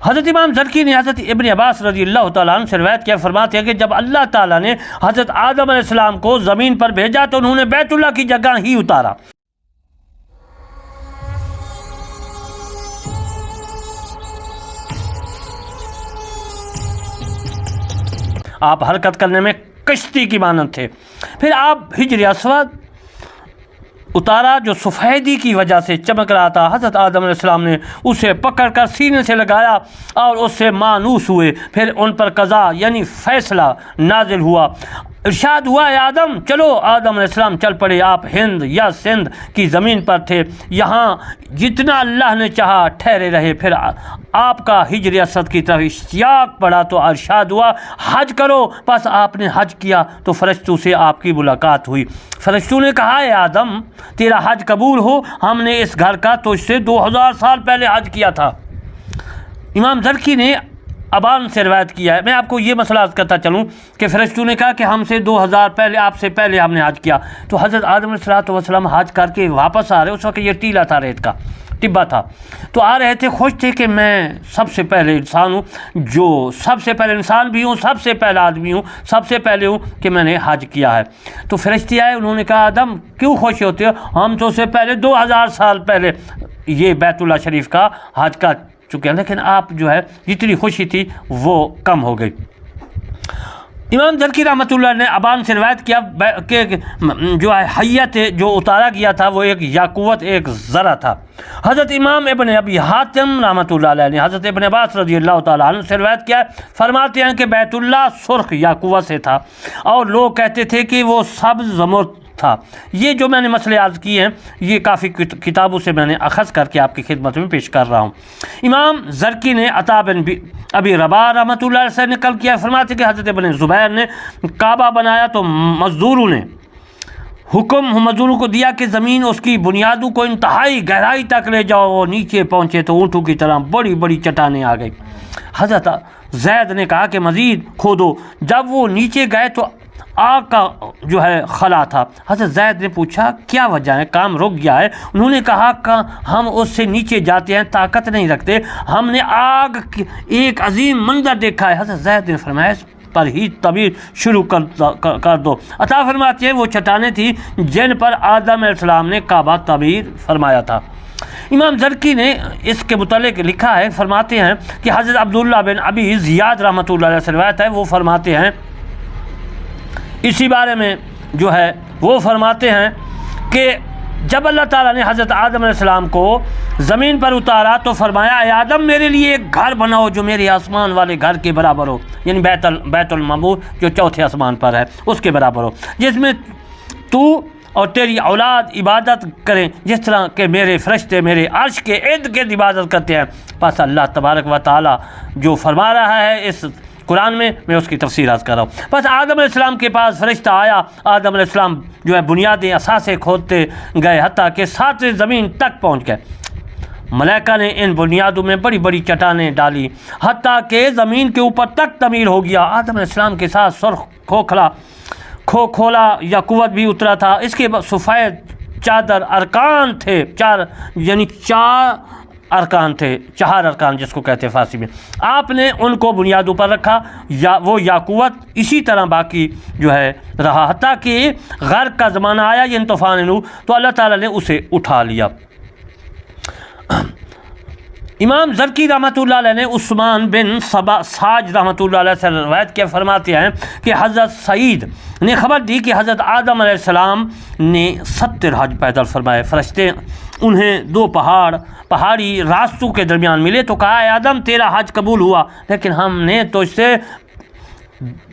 حضرت امام زرکی نے حضرت ابن عباس رضی اللہ تعالیٰ عنہ سے روایت کیا، فرماتے ہیں کہ جب اللہ تعالیٰ نے حضرت آدم علیہ السلام کو زمین پر بھیجا تو انہوں نے بیت اللہ کی جگہ ہی اتارا۔ آپ حرکت کرنے میں کشتی کی مانند تھے۔ پھر آپ حجر اسود اتارا جو سفیدی کی وجہ سے چمک رہا تھا۔ حضرت آدم علیہ السلام نے اسے پکڑ کر سینے سے لگایا اور اس سے مانوس ہوئے۔ پھر ان پر قضا یعنی فیصلہ نازل ہوا۔ ارشاد ہوا، اے آدم چلو۔ آدم علیہ السلام چل پڑے۔ آپ ہند یا سندھ کی زمین پر تھے، یہاں جتنا اللہ نے چاہا ٹھہرے رہے۔ پھر آپ کا حجر اسود کی طرف اشتیاق پڑا تو ارشاد ہوا، حج کرو۔ پس آپ نے حج کیا تو فرشتوں سے آپ کی ملاقات ہوئی۔ فرشتوں نے کہا، اے آدم تیرا حج قبول ہو، ہم نے اس گھر کا تجھ سے 2000 سال پہلے حج کیا تھا۔ امام زرکی نے ابان سے روایت کیا ہے۔ میں آپ کو یہ مسئلہ عرض کرتا چلوں کہ فرشتوں نے کہا کہ ہم سے 2000 پہلے، آپ سے پہلے ہم نے حج کیا۔ تو حضرت آدم علیہ السلام حج کر کے واپس آ رہے، اس وقت یہ ٹیلا تھا، ریت کا ٹبا تھا، تو آ رہے تھے، خوش تھے کہ میں سب سے پہلے انسان ہوں، جو سب سے پہلے انسان بھی ہوں، سب سے پہلا آدمی ہوں، سب سے پہلے ہوں کہ میں نے حج کیا ہے۔ تو فرشتے آئے، انہوں نے کہا، آدم کیوں خوش ہوتے ہو؟ ہم تو سے پہلے 2000 سال پہلے یہ بیت اللہ شریف کا حج کر چکے ہیں، لیکن آپ جو ہے جتنی خوشی تھی وہ کم ہو گئی۔ امام زرکی رحمۃ اللہ نے ابان سے روایت کیا کہ جو ہے حیت جو اتارا گیا تھا وہ ایک یاقوت، ایک ذرہ تھا۔ حضرت امام ابن ابی حاتم رحمۃ اللہ علیہ نے حضرت ابن عباس رضی اللہ تعالیٰ عنہ سے روایت کیا، فرماتے ہیں کہ بیت اللہ سرخ یاقوت سے تھا اور لوگ کہتے تھے کہ وہ سبز زمرد تھا۔ یہ جو میں نے مسئلے عرض کیے ہیں یہ کافی کتابوں سے میں نے اخذ کر کے آپ کی خدمت میں پیش کر رہا ہوں۔ امام زرکی نے عطا بن ابی رباح رحمۃ اللہ علیہ سے نقل کیا، فرماتے کہ حضرت ابن زبیر نے کعبہ بنایا تو مزدوروں نے حکم مزدوروں کو دیا کہ زمین اس کی بنیادوں کو انتہائی گہرائی تک لے جاؤ۔ وہ نیچے پہنچے تو اونٹوں کی طرح بڑی بڑی چٹانیں آ گئی۔ حضرت زید نے کہا کہ مزید کھودو۔ جب وہ نیچے گئے تو آگ کا جو ہے خلا تھا۔ حضرت زید نے پوچھا کیا وجہ ہے، کام رک گیا ہے؟ انہوں نے کہا کہ ہم اس سے نیچے جاتے ہیں، طاقت نہیں رکھتے، ہم نے آگ ایک عظیم منظر دیکھا ہے۔ حضرت زید نے فرمایا اس پر ہی تعمیر شروع کر دو۔ عطا فرماتے ہیں وہ چٹانیں تھیں جن پر آدم علیہ السلام نے کعبہ تعمیر فرمایا تھا۔ امام زرکی نے اس کے متعلق لکھا ہے، فرماتے ہیں کہ حضرت عبداللہ بن ابی زیاد رحمۃ اللہ علیہ سے روایت ہے، وہ فرماتے ہیں اسی بارے میں جو ہے وہ فرماتے ہیں کہ جب اللہ تعالیٰ نے حضرت آدم علیہ السلام کو زمین پر اتارا تو فرمایا، اے آدم میرے لیے ایک گھر بناؤ جو میرے آسمان والے گھر کے برابر ہو، یعنی بیت المعمور جو چوتھے آسمان پر ہے اس کے برابر ہو، جس میں تو اور تیری اولاد عبادت کریں جس طرح کہ میرے فرشتے میرے عرش کے ارد گرد عبادت کرتے ہیں۔ پس اللہ تبارک و تعالیٰ جو فرما رہا ہے اس قرآن میں اس کی تفسیر عرض کر رہا ہوں۔ بس آدم علیہ السلام کے پاس فرشتہ آیا، آدم علیہ السلام جو ہے بنیادیں اثاثے کھودتے گئے حتیٰ کہ 7ویں زمین تک پہنچ گئے۔ ملائکہ نے ان بنیادوں میں بڑی بڑی چٹانیں ڈالی حتیٰ کہ زمین کے اوپر تک تعمیر ہو گیا۔ آدم علیہ السلام کے ساتھ سرخ کھوکھولا یا قوت بھی اترا تھا، اس کے سفید چادر ارکان تھے، چار ارکان تھے، 4 ارکان جس کو کہتے ہیں فارسی میں۔ آپ نے ان کو بنیادوں پر رکھا، یا وہ یاقوت اسی طرح باقی جو ہے رہا حتیٰ کہ غرق کا زمانہ آیا، یہ طوفان نوح، تو اللہ تعالیٰ نے اسے اٹھا لیا۔ امام زرکی رحمۃ اللہ علیہ نے عثمان بن ساج رحمۃ اللہ علیہ سے روایت کیا، فرماتے ہیں کہ حضرت سعید نے خبر دی کہ حضرت آدم علیہ السلام نے 70 حج پیدل فرمائے۔ فرشتے انہیں 2 پہاڑی راستوں کے درمیان ملے تو کہا، اے آدم تیرا حج قبول ہوا، لیکن ہم نے تو اس سے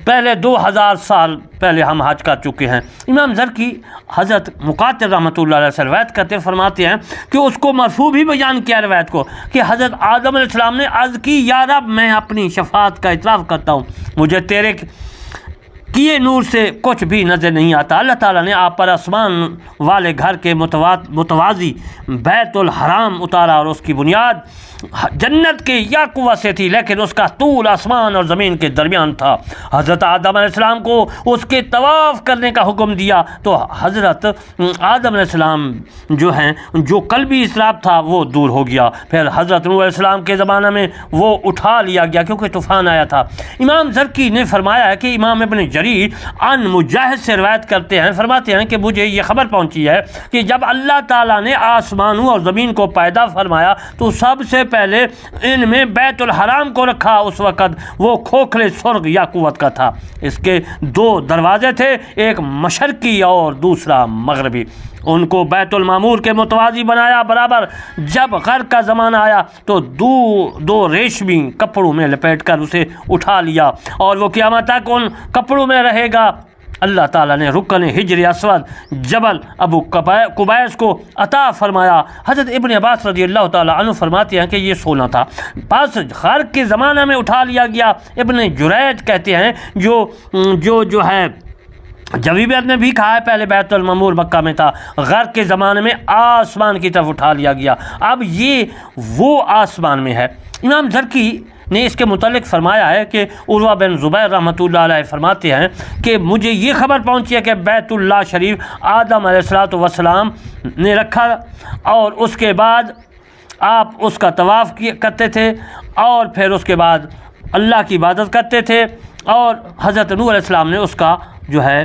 پہلے 2000 سال پہلے ہم حج کر چکے ہیں۔ امام زرکی حضرت مقاتل رحمۃ اللہ علیہ سے روایت کرتے فرماتے ہیں کہ اس کو مرفوع بھی بیان کیا روایت کو کہ حضرت آدم علیہ السلام نے عرض کی، یا رب میں اپنی شفاعت کا اعتراف کرتا ہوں، مجھے تیرے کیے نور سے کچھ بھی نظر نہیں آتا۔ اللہ تعالیٰ نے آپ پر آسمان والے گھر کے متوازی بیت الحرام اتارا، اور اس کی بنیاد جنت کے یاقوت سے تھی، لیکن اس کا طول آسمان اور زمین کے درمیان تھا۔ حضرت آدم علیہ السلام کو اس کے طواف کرنے کا حکم دیا تو حضرت آدم علیہ السلام جو ہیں جو قلبی اضطراب تھا وہ دور ہو گیا۔ پھر حضرت نوح علیہ السلام کے زمانہ میں وہ اٹھا لیا گیا کیونکہ طوفان آیا تھا۔ امام زرکی نے فرمایا ہے کہ امام ابن جریر عن مجاہد سے روایت کرتے ہیں، فرماتے ہیں کہ مجھے یہ خبر پہنچی ہے کہ جب اللہ تعالیٰ نے آسمانوں اور زمین کو پیدا فرمایا تو سب سے پہلے ان میں بیت الحرام کو رکھا۔ اس وقت وہ کھوکھلے سرخ یاقوت کا تھا، اس کے 2 دروازے تھے، ایک مشرقی اور دوسرا مغربی۔ ان کو بیت المعمور کے متوازی بنایا برابر۔ جب غرق کا زمانہ آیا تو دو ریشمی کپڑوں میں لپیٹ کر اسے اٹھا لیا، اور وہ قیامت تک ان کپڑوں میں رہے گا۔ اللہ تعالیٰ نے رکن حجر اسود جبل ابو قبیس کو عطا فرمایا۔ حضرت ابن عباس رضی اللہ تعالیٰ عنہ فرماتے ہیں کہ یہ سونا تھا، بس غرق کے زمانہ میں اٹھا لیا گیا۔ ابن جریج کہتے ہیں جو ہے جویبیت نے بھی کہا ہے پہلے بیت المعمور مکہ میں تھا، غرق کے زمانے میں آسمان کی طرف اٹھا لیا گیا، اب یہ وہ آسمان میں ہے۔ امام زرکی نے اس کے متعلق فرمایا ہے کہ عروہ بن زبیر رحمۃ اللہ علیہ فرماتے ہیں کہ مجھے یہ خبر پہنچی ہے کہ بیت اللہ شریف آدم علیہ السلام نے رکھا، اور اس کے بعد آپ اس کا طواف کرتے تھے، اور پھر اس کے بعد اللہ کی عبادت کرتے تھے، اور حضرت نوح علیہ السلام نے اس کا جو ہے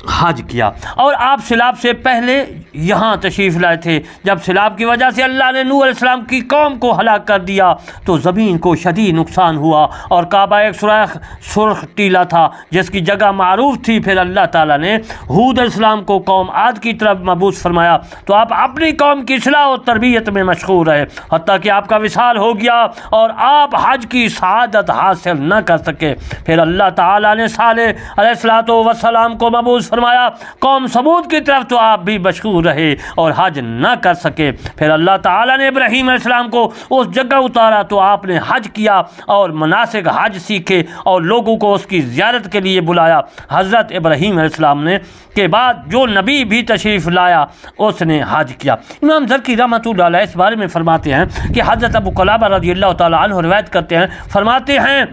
حج کیا، اور آپ سیلاب سے پہلے یہاں تشریف لائے تھے۔ جب سیلاب کی وجہ سے اللہ نے نوح علیہ السلام کی قوم کو ہلاک کر دیا تو زمین کو شدید نقصان ہوا، اور کعبہ ایک سرخ ٹیلا تھا جس کی جگہ معروف تھی۔ پھر اللہ تعالیٰ نے ہود علیہ السلام کو قوم عاد کی طرف مبعوث فرمایا تو آپ اپنی قوم کی اصلاح و تربیت میں مشغول رہے، حتیٰ کہ آپ کا وصال ہو گیا اور آپ حج کی سعادت حاصل نہ کر سکے۔ پھر اللہ تعالیٰ نے صالح علیہ السلام کو مبعوث فرمایا قوم سمود کی طرف تو آپ بھی مشغول رہے اور حج نہ کر سکے۔ پھر اللہ تعالیٰ نے ابراہیم علیہ السلام کو اس جگہ اتارا تو آپ نے حج کیا اور مناسک حج سیکھے اور لوگوں کو اس کی زیارت کے لیے بلایا۔ حضرت ابراہیم علیہ السلام نے کے بعد جو نبی بھی تشریف لایا اس نے حج کیا۔ امام زرکی رحمۃ اللہ علیہ اس بارے میں فرماتے ہیں کہ حضرت ابو قلابہ رضی اللہ تعالیٰ عنہ روایت کرتے ہیں، فرماتے ہیں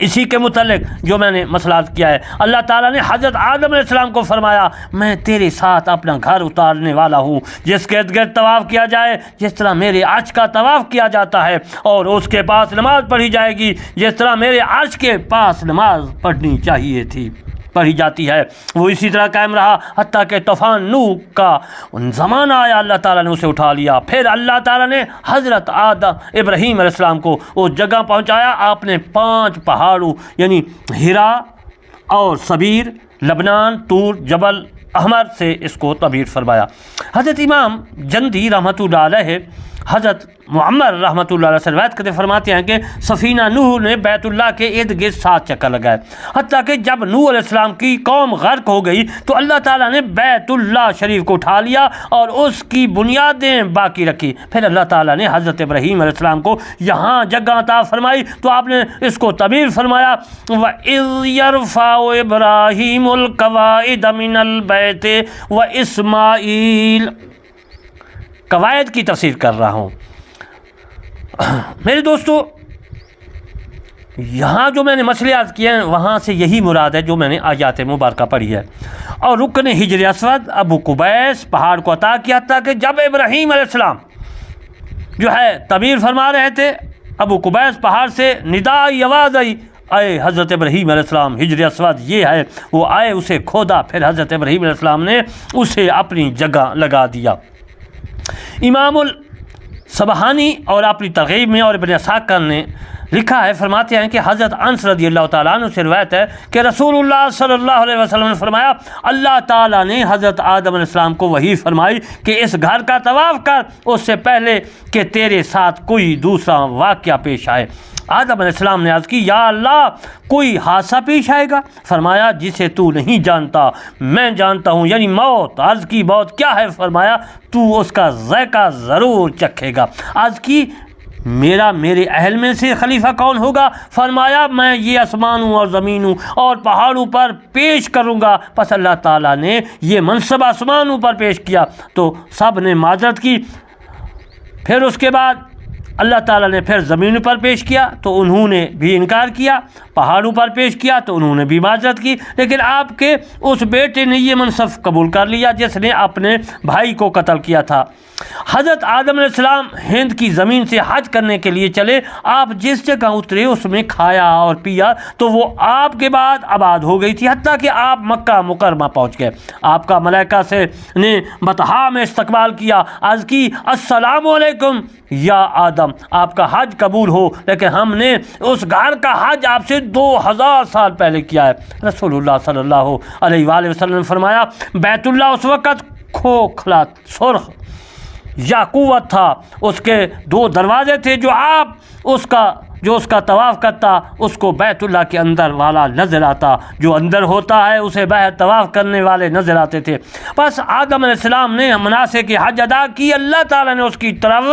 اسی کے متعلق جو میں نے مسئلہ کیا ہے، اللہ تعالیٰ نے حضرت آدم علیہ السلام کو فرمایا میں تیرے ساتھ اپنا گھر اتارنے والا ہوں، جس کے ارد گرد طواف کیا جائے جس طرح میرے عرش کا طواف کیا جاتا ہے، اور اس کے پاس نماز پڑھی جائے گی جس طرح میرے عرش کے پاس نماز پڑھنی چاہیے تھی پڑھی جاتی ہے۔ وہ اسی طرح قائم رہا حتیٰ کہ طوفان نوح کا زمانہ آیا، اللہ تعالیٰ نے اسے اٹھا لیا۔ پھر اللہ تعالیٰ نے حضرت ابراہیم علیہ السلام کو اس جگہ پہنچایا۔ آپ نے 5 پہاڑوں یعنی ہرا اور صبیر، لبنان، طور، جبل احمر سے اس کو تعبیر فرمایا۔ حضرت امام جندی رحمۃ اللہ علیہ حضرت معمر رحمۃ اللہ علیہ سے روایت کرتے فرماتے ہیں کہ سفینہ نوح نے بیت اللہ کے ارد گرد 7 چکر لگائے، حتیٰ کہ جب نوح علیہ السلام کی قوم غرق ہو گئی تو اللہ تعالیٰ نے بیت اللہ شریف کو اٹھا لیا اور اس کی بنیادیں باقی رکھی۔ پھر اللہ تعالیٰ نے حضرت ابراہیم علیہ السلام کو یہاں جگہ عطا فرمائی تو آپ نے اس کو تعبیر فرمایا وَإِذْ يَرْفَعُ إِبْرَاهِيمُ الْقَوَاعِدَ مِنَ الْبَيْتِ وَإِسْمَاعِيلُ۔ قواعد کی تفسیر کر رہا ہوں۔ میرے دوستو، یہاں جو میں نے مسئلے عرض کیے ہیں وہاں سے یہی مراد ہے جو میں نے آیات مبارکہ پڑھی ہے۔ اور رکن حجر اسود ابو قبیس پہاڑ کو عطا کیا تھا کہ جب ابراہیم علیہ السلام جو ہے تعبیر فرما رہے تھے، ابو قبیس پہاڑ سے ندائی آواز آئی، آئے حضرت ابراہیم علیہ السلام، حجر اسود یہ ہے، وہ آئے، اسے کھودا، پھر حضرت ابراہیم علیہ السلام نے اسے اپنی جگہ لگا دیا۔ امام الصبحانی اور اپنی ترغیب میں اور ابن اسحاق نے لکھا ہے، فرماتے ہیں کہ حضرت انس رضی اللہ تعالیٰ عنہ سے روایت ہے کہ رسول اللہ صلی اللہ علیہ وسلم نے فرمایا اللہ تعالیٰ نے حضرت آدم علیہ السلام کو وحی فرمائی کہ اس گھر کا طواف کر اس سے پہلے کہ تیرے ساتھ کوئی دوسرا واقعہ پیش آئے۔ آدم علیہ السلام نے عرض کی یا اللہ کوئی حادثہ پیش آئے گا؟ فرمایا جسے تو نہیں جانتا میں جانتا ہوں، یعنی موت۔ عرض کی موت کیا ہے؟ فرمایا تو اس کا ذائقہ ضرور چکھے گا۔ عرض کی میرے اہل میں سے خلیفہ کون ہوگا؟ فرمایا میں یہ آسمانوں اور زمینوں اور پہاڑوں پر پیش کروں گا۔ پس اللہ تعالیٰ نے یہ منصب آسمانوں پر پیش کیا تو سب نے معذرت کی، پھر اس کے بعد اللہ تعالیٰ نے پھر زمینوں پر پیش کیا تو انہوں نے بھی انکار کیا، پہاڑوں پر پیش کیا تو انہوں نے بھی معذرت کی، لیکن آپ کے اس بیٹے نے یہ منصب قبول کر لیا جس نے اپنے بھائی کو قتل کیا تھا۔ حضرت آدم علیہ السلام ہند کی زمین سے حج کرنے کے لیے چلے، آپ جس جگہ اترے اس میں کھایا اور پیا تو وہ آپ کے بعد آباد ہو گئی تھی، حتیٰ کہ آپ مکہ مکرمہ پہنچ گئے۔ آپ کا ملائکہ سے نے بطحا میں استقبال کیا، عرض کی السلام علیکم یا آدم، آپ کا حج قبول ہو، لیکن ہم نے اس گھر کا حج آپ سے 2000 سال پہلے کیا ہے۔ رسول اللہ صلی اللہ علیہ وآلہ وسلم نے فرمایا بیت اللہ اس وقت کھوکھلا سرخ یاقوت تھا، اس کے 2 دروازے تھے، جو اس کا طواف کرتا اس کو بیت اللہ کے اندر والا نظر آتا، جو اندر ہوتا ہے اسے باہر طواف کرنے والے نظر آتے تھے۔ بس آدم علیہ السلام نے مناسک حج ادا کی، اللہ تعالیٰ نے اس کی طرف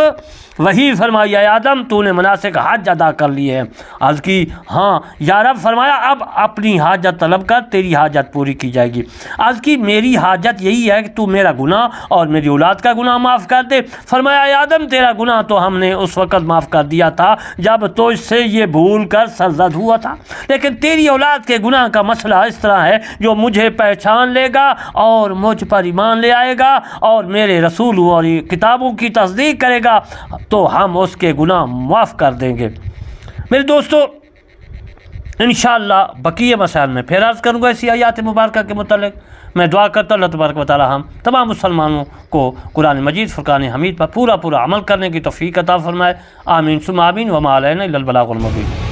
وہی فرمایا اے آدم تو نے مناسک حج ادا کر لیے ہیں۔ عرض کی ہاں یا رب، فرمایا اب اپنی حاجت طلب کر، تیری حاجت پوری کی جائے گی۔ عرض کی میری حاجت یہی ہے کہ تو میرا گناہ اور میری اولاد کا گناہ معاف کر دے۔ فرمایا اے آدم تیرا گناہ تو ہم نے اس وقت معاف کر دیا تھا جب تو اس سے یہ بھول کر سرزد ہوا تھا، لیکن تیری اولاد کے گناہ کا مسئلہ اس طرح ہے، جو مجھے پہچان لے گا اور مجھ پر ایمان لے آئے گا اور میرے رسولوں اور کتابوں کی تصدیق کرے گا تو ہم اس کے گناہ معاف کر دیں گے۔ میرے دوستو، انشاءاللہ بقیہ مسائل میں پھر عرض کروں گا اسی آیات مبارکہ کے متعلق۔ میں دعا کرتا ہوں اللہ تبارک و تعالی ہم تمام مسلمانوں کو قرآن مجید فرقان حمید پر پورا عمل کرنے کی توفیق عطا فرمائے۔ آمین ثم آمین، وما علینا الا البلاغ المبین۔